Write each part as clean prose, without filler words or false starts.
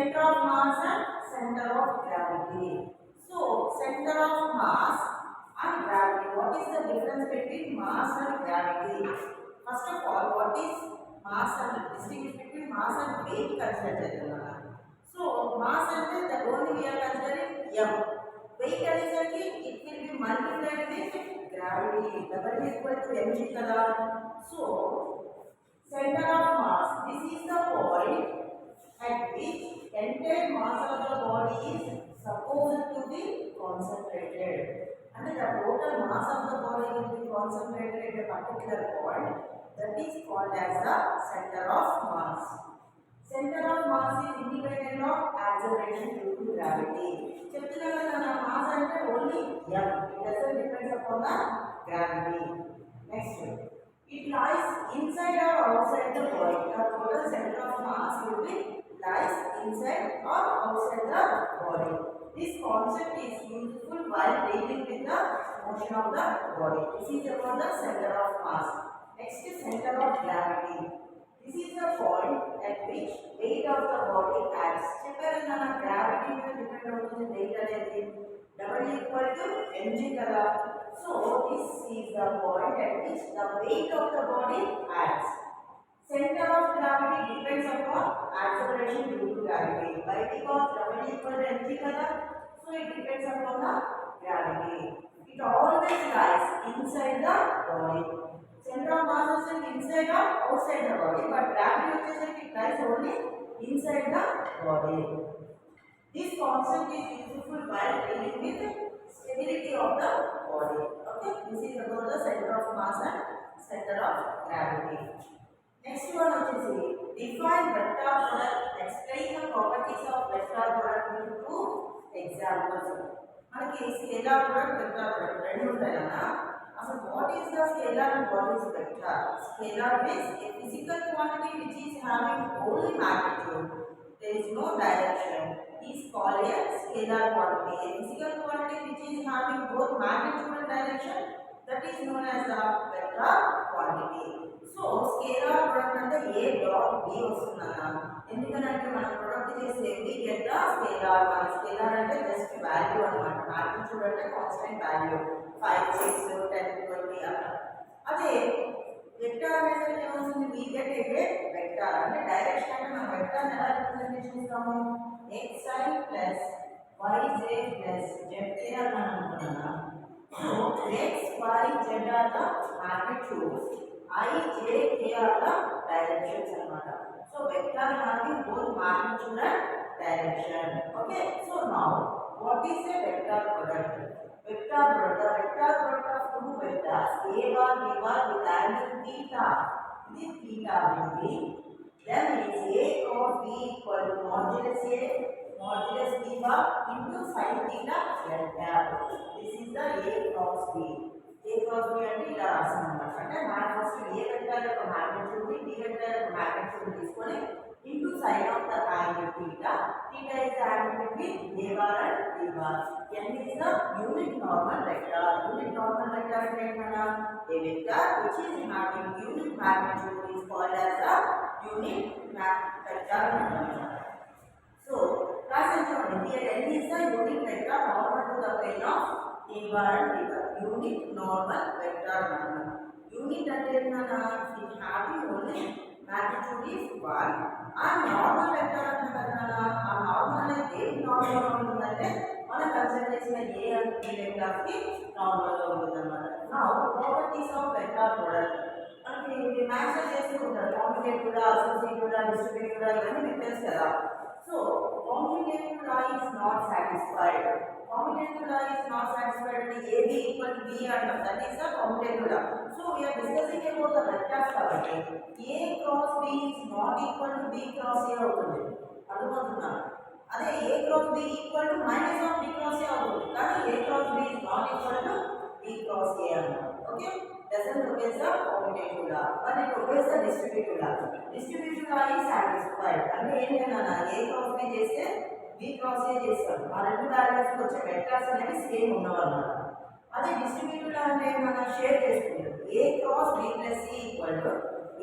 center of mass and center of gravity. So center of mass and gravity. What is the difference between mass and gravity? First of all, what is mass and distinguish between mass and weight consider cheyalana. So mass ante the only we are considering m. Weight anesaki it will be multiplied with gravity. W equal to mg kada. So center of mass, this is the point at which entire mass of the body is supposed to be concentrated. And the total mass of the body will be concentrated at a particular point. That is called as the center of mass. Center of mass is independent of acceleration due to gravity. Cheptunna mass ante only m. It doesn't depend upon the gravity. Next, it lies inside or outside the body. The total center of mass will be lies inside or outside the body. This concept is useful while dealing with the motion of the body. This is about the center of mass. Next is center of gravity. This is the point at which weight of the body acts. Chepparana gravity will depend on the weight అనేది W equal to mg kada. So this is the point at which the weight of the body acts. Center of gravity depends upon acceleration due to gravity. Why? Because W equal to mg kada. So it depends upon the gravity. It always lies inside the body. Center of mass is inside or outside the body, but gravity is it lies only inside the body. This concept is useful while dealing with stability of the body. Okay, this is about the center of mass and center of gravity. Next one is define vector product. Explain the properties of vector product with two examples. మనకి scalar product vector product రెండు ఉంటాయి కదా. అసలు what is the scalar and what is vector? Scalar is a physical quantity which is having only magnitude. There is no direction. Is called a scalar quantity. A physical quantity which is having both magnitude and direction, that is known as the vector quantity. So scalar product అంటే a dot b వస్తుందన్న. ఎందుకంటే మనం product చేసే we get the scalar. మన scalar అంటే just value అన్నమాట. Magnitude అంటే constant value 5 6 10 20 అలా. అదే వెక్టర్ అనేది ఏమవుతుంది? we get a వెక్టర్ అంటే డైరెక్షన్ అంటే మనం వెక్టర్ ఎలా రిప్రజెంట్ చేస్తాము? xi plus yj plus zk అని అనుకున్నాము. So x y z are the magnitudes, I j k are the directions అన్నమాట. So vector having both magnitude and direction. Okay, so now what is a vector product? Vector product, the vector product of two vectors a bar b bar with angle theta. This theta will be then is a cross b equal to modulus a modulus b bar into sin theta delta. This is the a cross b. A cross b అంటే ఇలా రాస్తామన్నమాట. అంటే మనం first a vector యొక్క magnitude ని b vector యొక్క magnitude తీసుకొని into sin of the angle theta. Theta is the angle between a bar and b bar. N is the unit normal vector. Unit normal vector అంటే ఏంటన్నా? A vector which is having unit magnitude is called as a unit vector. So concentrate here. N is the unit vector normal to the plane of a bar and b bar. Unit normal vector. Unit అంటే ఏంటన్నా? It having only magnitude is 1 and normal vector అంటే కదా. ఆ normal అనేది normal గా ఉంటుందంటే మనం consider చేసిన a and b వెక్టర్స్ కి నార్మల్ గా ఉంటుందన్నమాట. Now properties of vector product. మనకి మ్యాథ్స్ లో చేస్తూ ఉంటారు కాంప్లికేటెడ్ అసోసియేటెడ్ డిస్ట్రిబ్యూటెడ్ ఇవన్నీ మీకు తెలుసు కదా. So complicated law is not satisfied. Commutative law is not satisfied with AB equal to B and that is the commutative law. So we are discussing about the vectors కాబట్టి A cross B is not equal to B cross A అవుతుంది. అర్థమవుతుందా? అదే A cross B equal to minus of B cross A అవుతుంది. కానీ A cross B is not equal to B cross A అన్నమాట. Okay? Doesn't obeys the commutative law, but it obeys the distributive law. Distributive law is satisfied. అంటే ఏంటన్నా A cross B చేస్తే b cross ఏ చేస్తాం. ఆ రెండు values కి వచ్చే vectors అనేవి సేమ్ ఉన్నవన్నమాట. అదే డిస్ట్రిబ్యూటివ్ లా అంటే మనం షేర్ చేసుకుంటాం. a cross b plus c equal to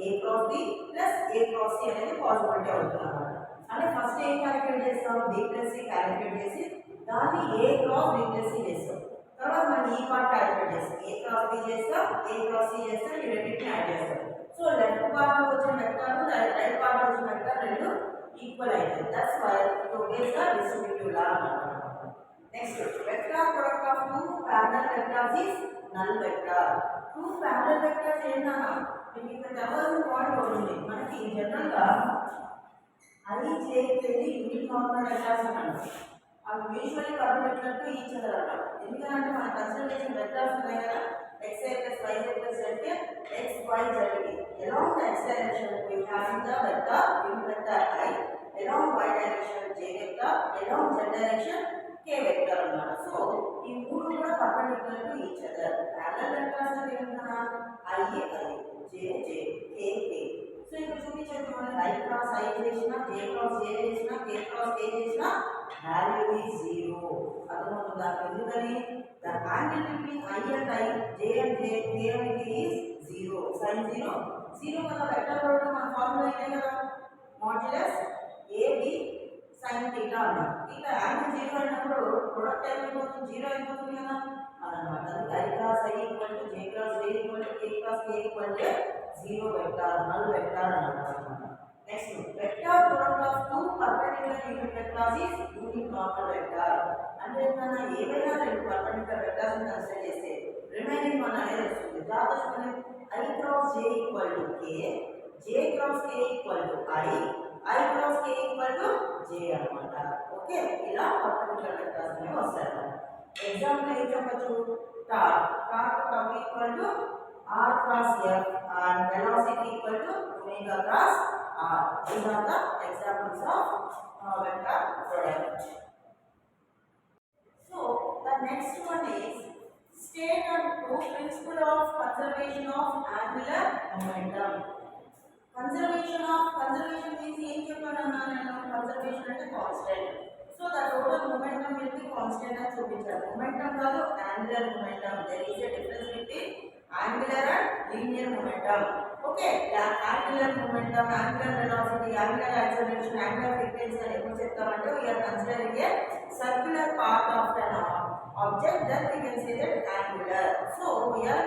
a cross b plus a cross c అనేది పాసిబిలిటీ అవుతుంది అన్నమాట. అంటే ఫస్ట్ ఏం క్యాలిక్యులేట్ చేస్తాం, బి ప్లస్ సి క్యాలిక్యులేట్ చేసి దాన్ని ఏ క్రాస్ బి ప్లస్ సి చేస్తాం. తర్వాత మనం ఈ పార్ట్ క్యాలిక్యులేట్ చేస్తాం, ఏ క్రాస్ బి చేస్తాం, ఏ క్రాస్ సి చేస్తాం, ఈ రెండింటిని యాడ్ చేస్తాం. సో లెఫ్ట్ పార్ట్ లో వచ్చిన వెక్టర్ రైట్ పార్ట్ లో వచ్చిన వెక్టర్ రెండు ఈక్వల్ అవుతాయి. That's why it obeys the distributive law అన్నమాట. Next vector product of two parallel vectors is null vector. Two parallel vectors ఏంటన్నా మీకు ఇక్కడ చదవాల్సిన పాయింట్ ఉంటుంది. మనకి జనరల్ గా అది చేయకపోతే యూనిట్ నార్మల్ వెక్టర్స్ అంటారు. అవి usually perpendicular to each other అంటారు. ఎందుకంటే మన కన్సిడర్ చేసిన వెక్టర్స్ ఉన్నాయి కదా, xi plus yz plus zk x y z along the x direction we have the vector unit vector I, along y direction j vector, along z direction k vector అన్నమాట. So ఈ మూడు కూడా perpendicular to each other. Parallel vectors అంటే ఏంటన్నా i j k so ఇక్కడ చూపించండి, మనం i cross i చేసినా j క్రాస్ j చేసినా k క్రాస్ k చేసినా వాల్యూ ఈజ్ 0. అర్థమవుతుందా? ఎందుకని the angle between I and I, J and K and K is 0. Sin 0 0 కదా వెక్టర్ ప్రొడక్ట్ మన ఫార్ములా ఇదే కదా, మాడ్యులస్ AB sin θ అన్న. ఇక యాంగిల్ 0 అయినప్పుడు ప్రొడక్ట్ ఏమైపోతుంది, 0 అయిపోతుంది కదా అన్నమాట. అది I cross I equal to J cross J equal to K cross K equal to 0 vector, null vector అన్నమాట. Next vector product of two perpendicular unit vectors is unit normal vector. అంటే మన ఏవైనా రెండు పర్పెండిక్యులర్ వెక్టర్స్ ని consider చేస్తే remaining one అనేది వస్తుంది. జాగ్రత్తగా I cross J equal to K, J cross K equal to I cross K equal to J అన్నమాట. ఓకే, ఇలా పర్పెండిక్యులర్ వెక్టర్స్ అనేవి వస్తాయి. ఎగ్జాంపుల్ ఏం చెప్పొచ్చు, torque equal to R cross F and velocity equal to omega cross R. These are the examples of vector product. So the next one is state and prove principle of conservation of angular momentum. Conservation means ఏం చెప్పానన్నా నేను, conservation అంటే constant. So the total momentum will be constant అని చూపించాను. Momentum కాదు, angular momentum. There is a difference between angular and linear momentum. Okay, angular momentum, angular velocity, angular acceleration, angular frequency అని ఎప్పుడు చెప్తామంటే we are considering a circular part of an object, then we can say that angular. So we are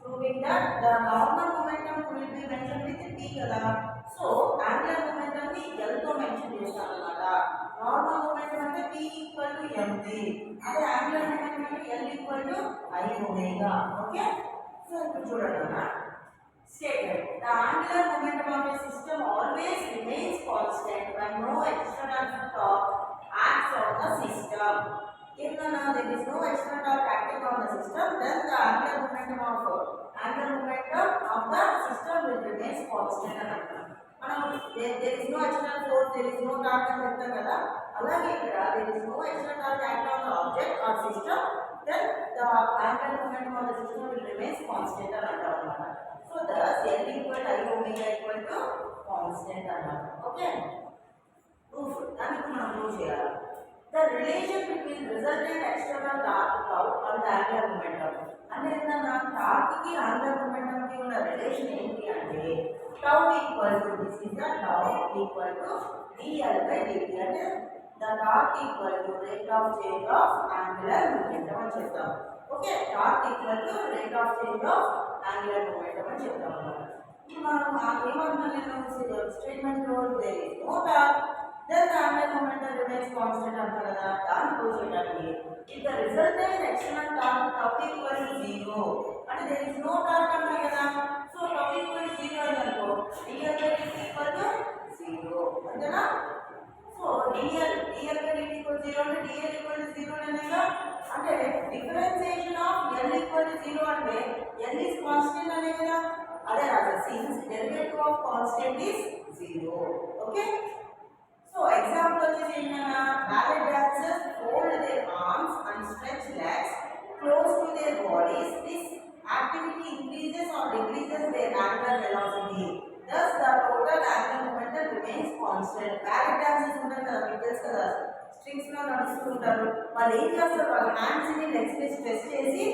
proving that the normal momentum will be mentioned with t కదా. So angular momentum ని l తో mention చేస్తాం అన్నమాట. Normal momentum అంటే p equal to mv, అదే angular momentum అంటే l equal to I omega. Okay, so ఇప్పుడు చూడండి అన్న statement, the angular momentum of a system always remains constant when no external torque acts on the system. If there is no external torque acting on the system, then the angular momentum of the system will remain constant అని అంటాం. మనం there is no external force, there is no torque అని చెప్తాం కదా, అలాగే ఇక్కడ there is no external torque acting on the object or system, then the angular momentum of the system will remain constant అని అంటాం అన్నమాట. So thus L equal to I omega equal to constant అన్నమాట. Okay, proof దానికి మనం prove చేయాలి. The relation between resultant external torque and the angular momentum అంటే ఏంటన్నా, torque కి angular momentum కి ఉన్న రిలేషన్ ఏంటి అంటే tau equal to this is the tau equal to dl by dt. అంటే the torque equal to rate of change of angular momentum అని చెప్తాం. Okay, torque equal to rate of change of angular momentum అని చెప్తాం అన్నమాట. ఇప్పుడు మనం ఏమంటున్నా, నేను స్టేట్మెంట్ లో there is no torque, then the angular momentum remains constant అంటారు కదా, దాన్ని ప్రూవ్ చేయడానికి if the resultant external torque tau equal to 0 అంటే there is no torque అంటారు కదా. సో tau equal to 0 అయిందనుకో dl by dt equal to 0 అంతేనా. So dl by dt equal to 0 అంటే dl equal to 0 అనేగా, అంటే differentiation of l equal to 0 అంటే l is constant అనే కదా, అదే రాదు, since derivative of constant is 0. Okay, so example వచ్చేసి ఏంటన్నా, ballet dancers fold their arms and stretch legs close to their bodies. This activity increases or decreases their angular velocity. Thus the total angular momentum remains constant. Ballet dancers ఉంటారు కదా, మీకు తెలుసు కదా, strings లో నడుస్తూ ఉంటారు. వాళ్ళు ఏం చేస్తారు, వాళ్ళ హ్యాండ్స్ ని లెగ్స్ ని స్ట్రెచ్ చేసి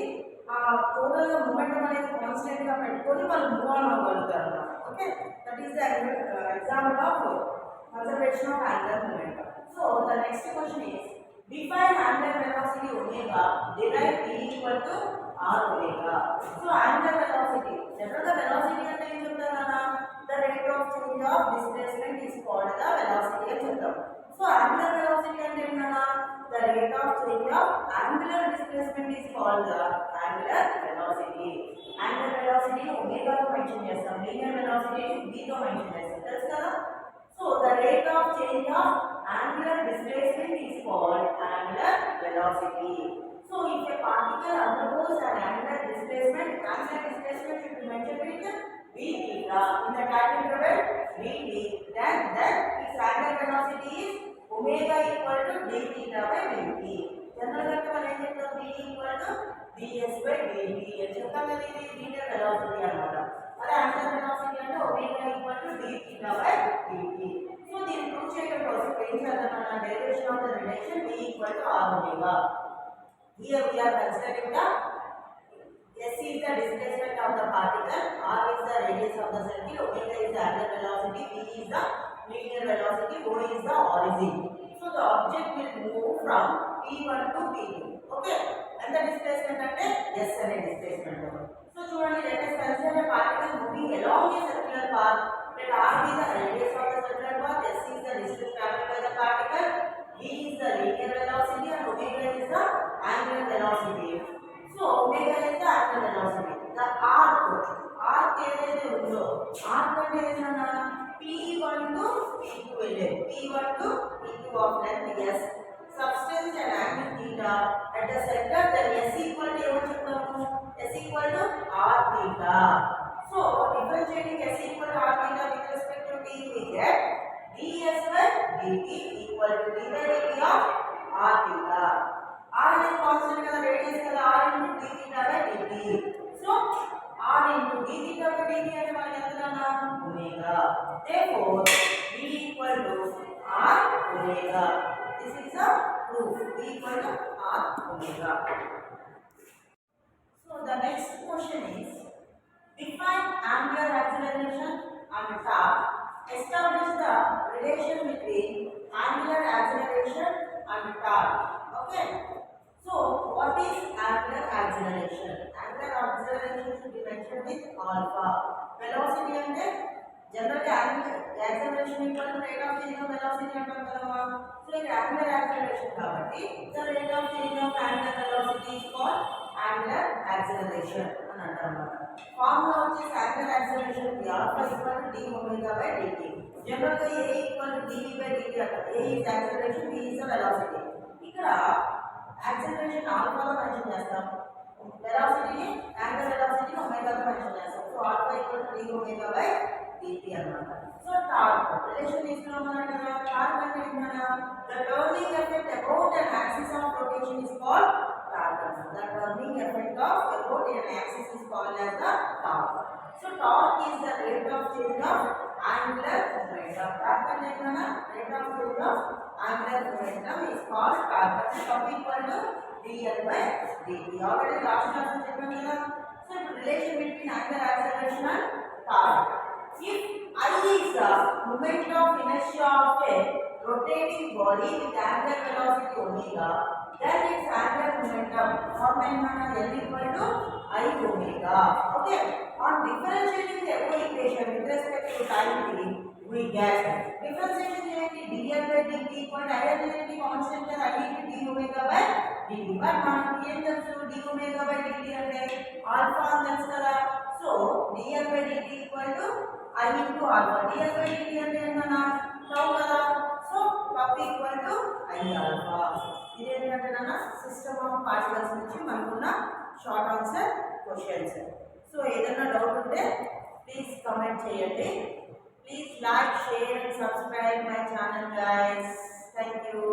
టోటల్ గా మొమెంటం అనేది కాన్స్టెంట్ గా పెట్టుకొని వాళ్ళు మూవ్ ఆన్ అవ్వగలుగుతారు అన్నమాట. Okay, that is the example of conservation of angular momentum. So the next question is define angular velocity omega, derive p equal to r omega. So angular velocity, general velocity అంటే ఏం చెప్తానా, the rate of change of displacement is called the velocity అని చెప్తాం. So angular velocity అంటే ఏంటన్నా, the rate of change of angular displacement is called the angular velocity. Angular velocity omega తో mention చేస్తాం, linear velocity b తో mention చేస్తాం, తెలుసు కదా. So the rate of change of angular displacement is called angular velocity. So if a particle undergoes an angular displacement should be mentioned with v theta in the time interval dt, then its angular velocity is omega equal to d theta by dt. General గా మనం ఏం చెప్తాం, v equal to ds by dt అని చెప్తాం కదా, ఇది linear velocity అన్నమాట. అదే angular velocity అంటే omega equal to d theta by dt. So దీన్ని ప్రూవ్ చేయడం కోసం ఏం చేద్దాం, మన derivation of the relation v equal to r omega. Here we are considering the s is the displacement of the particle, r is the radius of the circle, omega is the angular velocity, v is the linear velocity, o is the origin. So the object will move from p1 to p2. Okay, and the displacement అంటే s అనే displacement. So చూడండి, let us consider a particle moving along a circular path. Let r be the radius of the circular path, s is the distance traveled by the particle, v is the linear velocity, and omega is the angular velocity. So omega is the angular velocity. The arc ఏదైతే ఉందో, arc అంటే ఏంటన్నా, p1 to p2 వెళ్ళే, p1 to p2 of length s, substance and angle theta at the center, then s equal to ఏమని చెప్తాము, s equal to r theta. So differentiating s equal to r theta with respect to t, we get ds by dt equal to d by dt of r theta. r is constant kada, radius kada, r into d theta by dt. So r into d theta by dt అంటే మనకి ఎంతనా, omega. Therefore v equal to r omega. This is a proof, v equal to r omega. So the next question is define angular acceleration and torque. Establish the relation between angular acceleration and torque. Okay. So what is angular acceleration? Angular acceleration should be mentioned with alpha. Velocity అంటే generally angular acceleration equal to rate of change of velocity అంటాం కదా. So ఇక్కడ angular acceleration కాబట్టి the rate of change of angular velocity is called angular acceleration అని అంటారన్నమాట. Formula వచ్చేసి angular acceleration కి alpha equal to d omega by dt. General గా a equal to dv by dt అంటారు. a is acceleration, v is the velocity. ఇక్కడ acceleration alpha గా mention చేస్తాం, velocity angular velocity omega గా mention చేస్తాం. So alpha equal to d omega by dt అన్నమాట. So torque relation తీసుకున్నామన్నా కదా, torque అంటే ఏంటన్నా, the turning effect about an axis of rotation is called torque. The turning effect of about an axis is called as the torque. So torque is the rate of change of angular momentum. Torque అంటే ఏంటన్నా, rate of change of angular momentum is called torque. Torque equal to dl by dt. Already last class లో చెప్పాను కదా. So relation between angular acceleration and torque. If I is the moment of inertia of a rotating body with angular velocity omega, then its angular momentum formula L equal to I omega. Okay. On differentiating the above equation with respect to time t, we get differentiation ఏంటి, dl by dt equal to I అనేది constant కదా, I into d omega by dt. But మనకి ఏం తెలుసు, d omega by dt అంటే alpha అని తెలుసు కదా. So dl by dt equal to I into alpha. dl by dt అంటే ఏంటన్నా, tau కదా. So tau equal to I alpha. ఇది ఏంటంటే సిస్టమ్ ఆఫ్ పార్టికల్స్ నుంచి మనకున్న షార్ట్ ఆన్సర్ క్వశ్చన్స్. సో ఏదైనా డౌట్ ఉంటే ప్లీజ్ కమెంట్ చేయండి. Please like, share and subscribe my channel guys. Thank you.